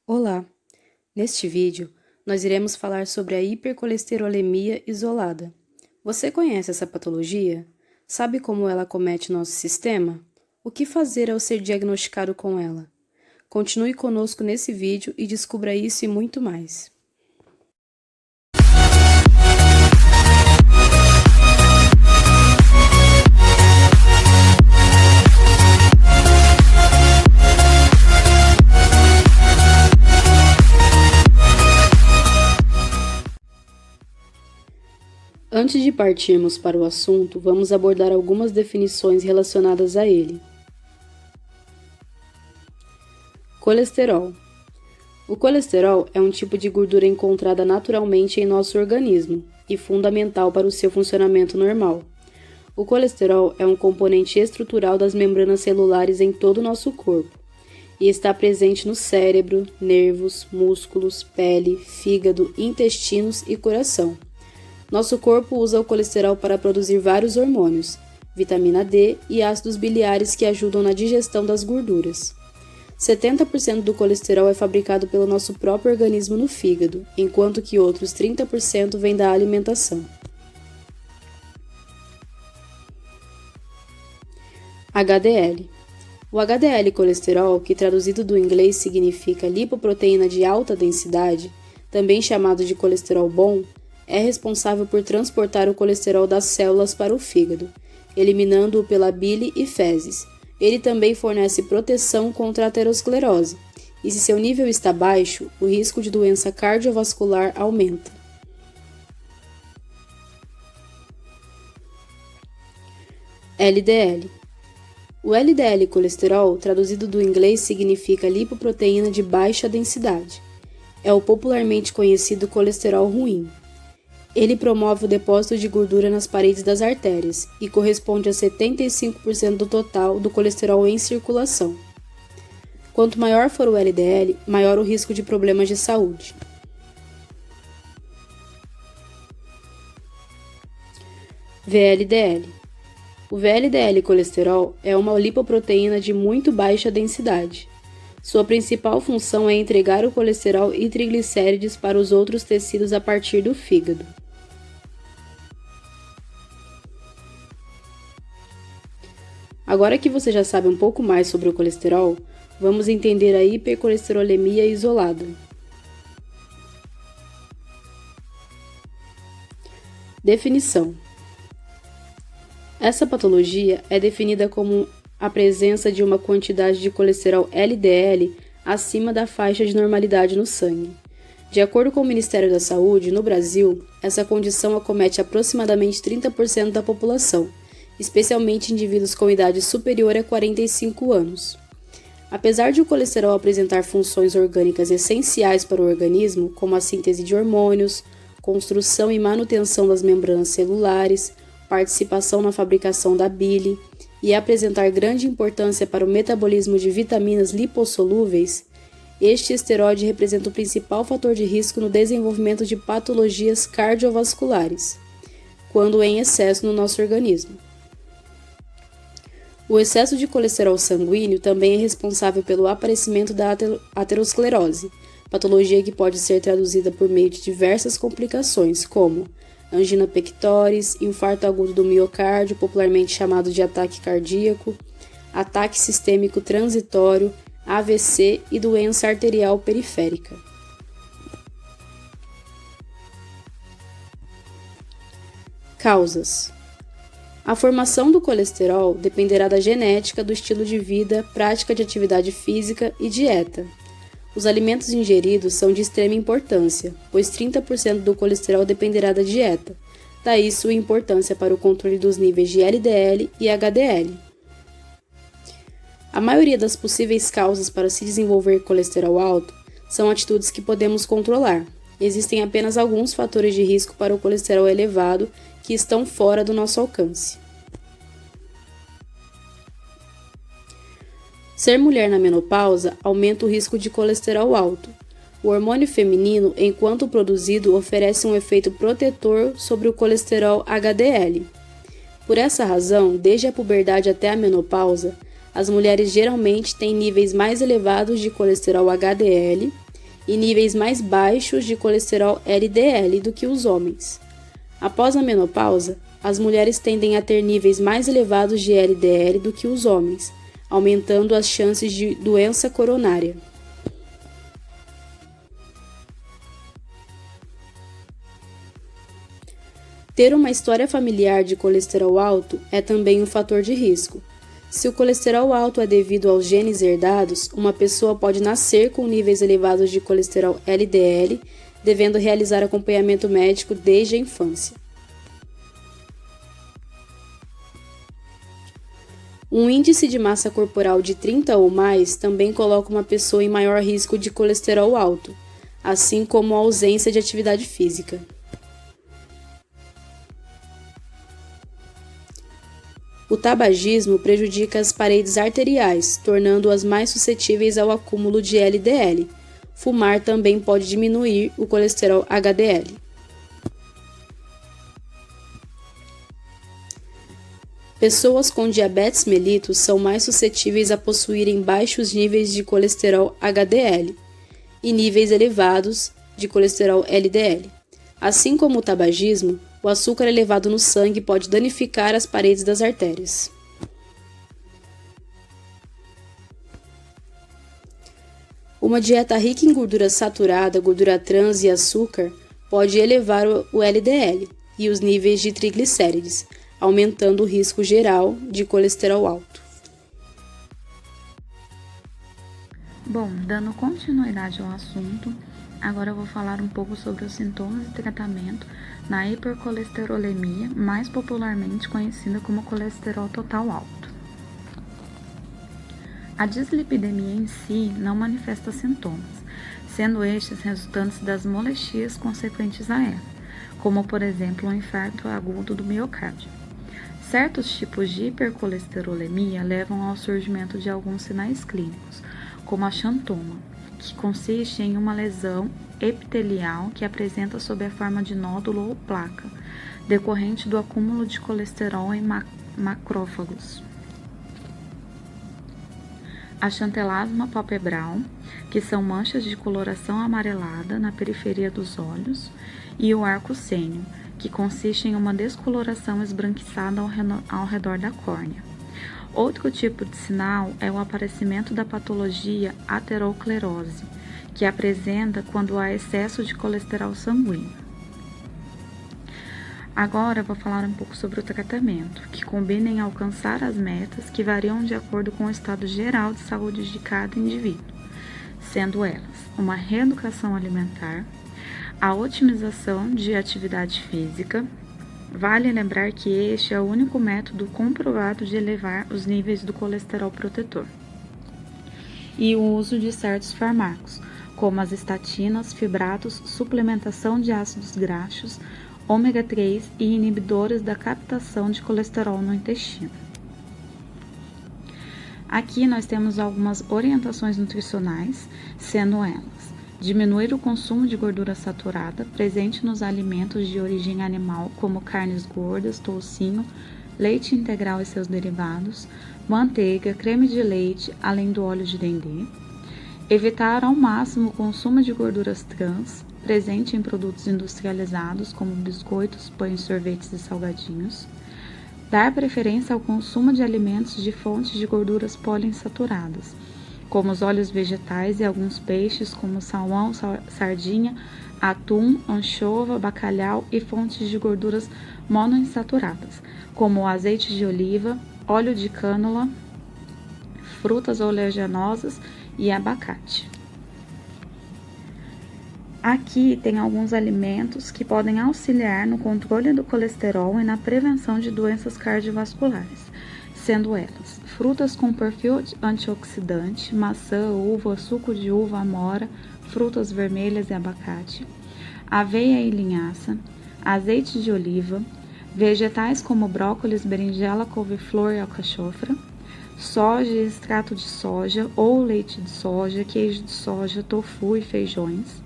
Olá! Neste vídeo, nós iremos falar sobre a hipercolesterolemia isolada. Você conhece essa patologia? Sabe como ela acomete nosso sistema? O que fazer ao ser diagnosticado com ela? Continue conosco nesse vídeo e descubra isso e muito mais. Antes de partirmos para o assunto, vamos abordar algumas definições relacionadas a ele. Colesterol. O colesterol é um tipo de gordura encontrada naturalmente em nosso organismo e fundamental para o seu funcionamento normal. O colesterol é um componente estrutural das membranas celulares em todo o nosso corpo e está presente no cérebro, nervos, músculos, pele, fígado, intestinos e coração. Nosso corpo usa o colesterol para produzir vários hormônios, vitamina D e ácidos biliares que ajudam na digestão das gorduras. 70% do colesterol é fabricado pelo nosso próprio organismo no fígado, enquanto que outros 30% vem da alimentação. HDL. O HDL colesterol, que traduzido do inglês significa lipoproteína de alta densidade, também chamado de colesterol bom, é responsável por transportar o colesterol das células para o fígado, eliminando-o pela bile e fezes. Ele também fornece proteção contra a aterosclerose, e se seu nível está baixo, o risco de doença cardiovascular aumenta. LDL. O LDL colesterol, traduzido do inglês, significa lipoproteína de baixa densidade. É o popularmente conhecido colesterol ruim. Ele promove o depósito de gordura nas paredes das artérias e corresponde a 75% do total do colesterol em circulação. Quanto maior for o LDL, maior o risco de problemas de saúde. VLDL. O VLDL colesterol é uma lipoproteína de muito baixa densidade. Sua principal função é entregar o colesterol e triglicérides para os outros tecidos a partir do fígado. Agora que você já sabe um pouco mais sobre o colesterol, vamos entender a hipercolesterolemia isolada. Definição. Essa patologia é definida como a presença de uma quantidade de colesterol LDL acima da faixa de normalidade no sangue. De acordo com o Ministério da Saúde, no Brasil, essa condição acomete aproximadamente 30% da população, especialmente indivíduos com idade superior a 45 anos. Apesar de o colesterol apresentar funções orgânicas essenciais para o organismo, como a síntese de hormônios, construção e manutenção das membranas celulares, participação na fabricação da bile e apresentar grande importância para o metabolismo de vitaminas lipossolúveis, este esteroide representa o principal fator de risco no desenvolvimento de patologias cardiovasculares, quando em excesso no nosso organismo. O excesso de colesterol sanguíneo também é responsável pelo aparecimento da aterosclerose, patologia que pode ser traduzida por meio de diversas complicações, como angina pectoris, infarto agudo do miocárdio, popularmente chamado de ataque cardíaco, ataque sistêmico transitório, AVC e doença arterial periférica. Causas. A formação do colesterol dependerá da genética, do estilo de vida, prática de atividade física e dieta. Os alimentos ingeridos são de extrema importância, pois 30% do colesterol dependerá da dieta, daí sua importância para o controle dos níveis de LDL e HDL. A maioria das possíveis causas para se desenvolver colesterol alto são atitudes que podemos controlar. Existem apenas alguns fatores de risco para o colesterol elevado que estão fora do nosso alcance. Ser mulher na menopausa aumenta o risco de colesterol alto. O hormônio feminino, enquanto produzido, oferece um efeito protetor sobre o colesterol HDL. Por essa razão, desde a puberdade até a menopausa, as mulheres geralmente têm níveis mais elevados de colesterol HDL e níveis mais baixos de colesterol LDL do que os homens. Após a menopausa, as mulheres tendem a ter níveis mais elevados de LDL do que os homens, aumentando as chances de doença coronária. Ter uma história familiar de colesterol alto é também um fator de risco. Se o colesterol alto é devido aos genes herdados, uma pessoa pode nascer com níveis elevados de colesterol LDL, devendo realizar acompanhamento médico desde a infância. Um índice de massa corporal de 30 ou mais também coloca uma pessoa em maior risco de colesterol alto, assim como a ausência de atividade física. O tabagismo prejudica as paredes arteriais, tornando-as mais suscetíveis ao acúmulo de LDL. Fumar também pode diminuir o colesterol HDL. Pessoas com diabetes mellitus são mais suscetíveis a possuírem baixos níveis de colesterol HDL e níveis elevados de colesterol LDL. Assim como o tabagismo, o açúcar elevado no sangue pode danificar as paredes das artérias. Uma dieta rica em gordura saturada, gordura trans e açúcar pode elevar o LDL e os níveis de triglicérides, aumentando o risco geral de colesterol alto. Bom, dando continuidade ao assunto, agora eu vou falar um pouco sobre os sintomas e tratamento na hipercolesterolemia, mais popularmente conhecida como colesterol total alto. A dislipidemia em si não manifesta sintomas, sendo estes resultantes das molestias consequentes a ela, como por exemplo um infarto agudo do miocárdio. Certos tipos de hipercolesterolemia levam ao surgimento de alguns sinais clínicos, como a xantoma, que consiste em uma lesão epitelial que apresenta sob a forma de nódulo ou placa, decorrente do acúmulo de colesterol em macrófagos. A xantelasma palpebral, que são manchas de coloração amarelada na periferia dos olhos, e o arco sênio, que consiste em uma descoloração esbranquiçada ao redor da córnea. Outro tipo de sinal é o aparecimento da patologia aterosclerose, que apresenta quando há excesso de colesterol sanguíneo. Agora vou falar um pouco sobre o tratamento, que combina em alcançar as metas que variam de acordo com o estado geral de saúde de cada indivíduo, sendo elas uma reeducação alimentar, a otimização de atividade física. Vale lembrar que este é o único método comprovado de elevar os níveis do colesterol protetor. E o uso de certos fármacos, como as estatinas, fibratos, suplementação de ácidos graxos, ômega 3 e inibidores da captação de colesterol no intestino. Aqui nós temos algumas orientações nutricionais, sendo elas: diminuir o consumo de gordura saturada presente nos alimentos de origem animal, como carnes gordas, toucinho, leite integral e seus derivados, manteiga, creme de leite, além do óleo de dendê. Evitar ao máximo o consumo de gorduras trans, presente em produtos industrializados, como biscoitos, pães, sorvetes e salgadinhos. Dar preferência ao consumo de alimentos de fontes de gorduras poliinsaturadas, como os óleos vegetais e alguns peixes, como salmão, sardinha, atum, anchova, bacalhau e fontes de gorduras monoinsaturadas, como o azeite de oliva, óleo de cânula, frutas oleaginosas e abacate. Aqui tem alguns alimentos que podem auxiliar no controle do colesterol e na prevenção de doenças cardiovasculares, sendo elas frutas com perfil antioxidante, maçã, uva, suco de uva, amora, frutas vermelhas e abacate, aveia e linhaça, azeite de oliva, vegetais como brócolis, berinjela, couve-flor e alcachofra, soja e extrato de soja ou leite de soja, queijo de soja, tofu e feijões,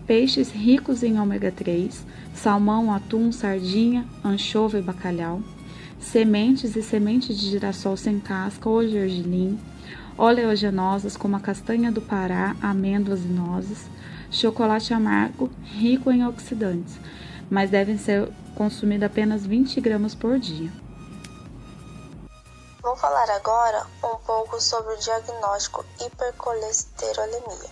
peixes ricos em ômega 3, salmão, atum, sardinha, anchova e bacalhau, sementes e sementes de girassol sem casca ou gergelim, oleaginosas como a castanha do Pará, amêndoas e nozes, chocolate amargo rico em oxidantes, mas devem ser consumidos apenas 20 gramas por dia. Vou falar agora um pouco sobre o diagnóstico hipercolesterolemia.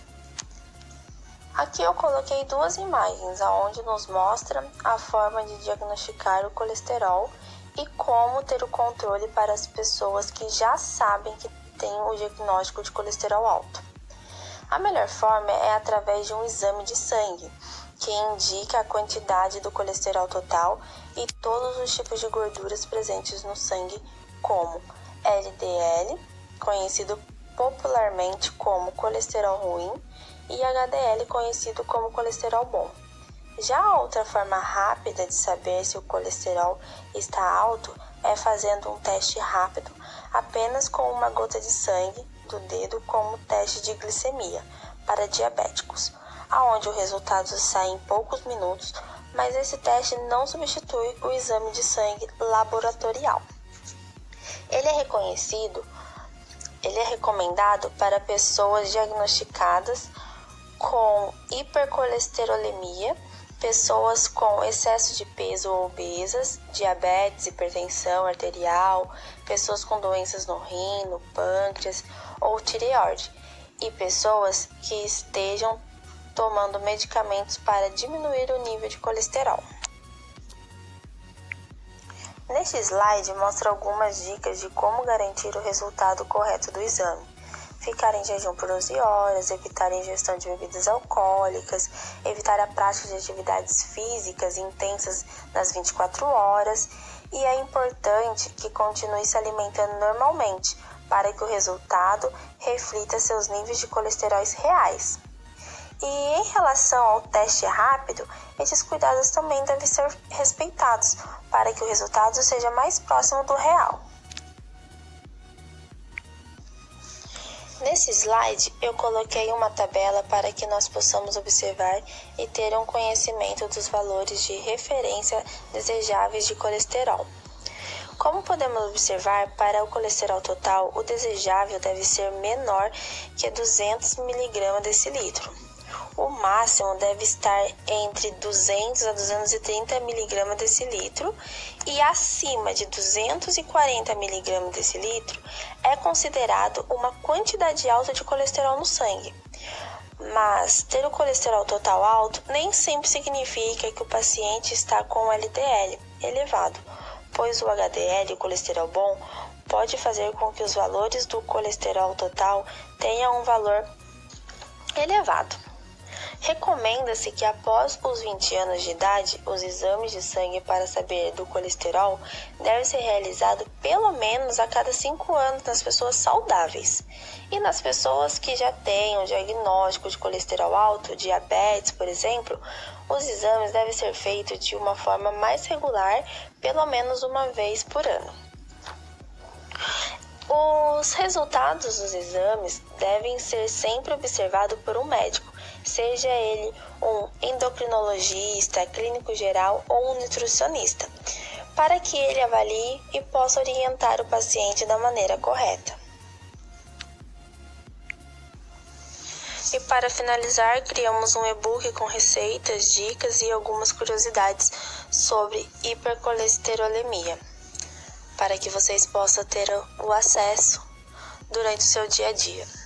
Aqui eu coloquei duas imagens onde nos mostra a forma de diagnosticar o colesterol e como ter o controle para as pessoas que já sabem que têm o diagnóstico de colesterol alto. A melhor forma é através de um exame de sangue, que indica a quantidade do colesterol total e todos os tipos de gorduras presentes no sangue, como LDL, conhecido popularmente como colesterol ruim, e HDL, conhecido como colesterol bom. Já a outra forma rápida de saber se o colesterol está alto é fazendo um teste rápido, apenas com uma gota de sangue do dedo como teste de glicemia para diabéticos, aonde o resultado sai em poucos minutos, mas esse teste não substitui o exame de sangue laboratorial. Ele é recomendado para pessoas diagnosticadas com hipercolesterolemia, pessoas com excesso de peso ou obesas, diabetes, hipertensão arterial, pessoas com doenças no rim, no pâncreas ou tireoide, e pessoas que estejam tomando medicamentos para diminuir o nível de colesterol. Neste slide mostra algumas dicas de como garantir o resultado correto do exame. Ficar em jejum por 11 horas, evitar a ingestão de bebidas alcoólicas, evitar a prática de atividades físicas intensas nas 24 horas, e é importante que continue se alimentando normalmente para que o resultado reflita seus níveis de colesterol reais. E em relação ao teste rápido, esses cuidados também devem ser respeitados para que o resultado seja mais próximo do real. Nesse slide, eu coloquei uma tabela para que nós possamos observar e ter um conhecimento dos valores de referência desejáveis de colesterol. Como podemos observar, para o colesterol total, o desejável deve ser menor que 200 mg decilitro. O máximo deve estar entre 200 a 230 mg decilitro e acima de 240 mg decilitro é considerado uma quantidade alta de colesterol no sangue. Mas ter o colesterol total alto nem sempre significa que o paciente está com LDL elevado, pois o HDL, o colesterol bom, pode fazer com que os valores do colesterol total tenham um valor elevado. Recomenda-se que após os 20 anos de idade, os exames de sangue para saber do colesterol devem ser realizados pelo menos a cada 5 anos nas pessoas saudáveis. E nas pessoas que já têm um diagnóstico de colesterol alto, diabetes, por exemplo, os exames devem ser feitos de uma forma mais regular, pelo menos uma vez por ano. Os resultados dos exames devem ser sempre observados por um médico, seja ele um endocrinologista, clínico geral ou um nutricionista, para que ele avalie e possa orientar o paciente da maneira correta. E para finalizar, criamos um e-book com receitas, dicas e algumas curiosidades sobre hipercolesterolemia, para que vocês possam ter o acesso durante o seu dia a dia.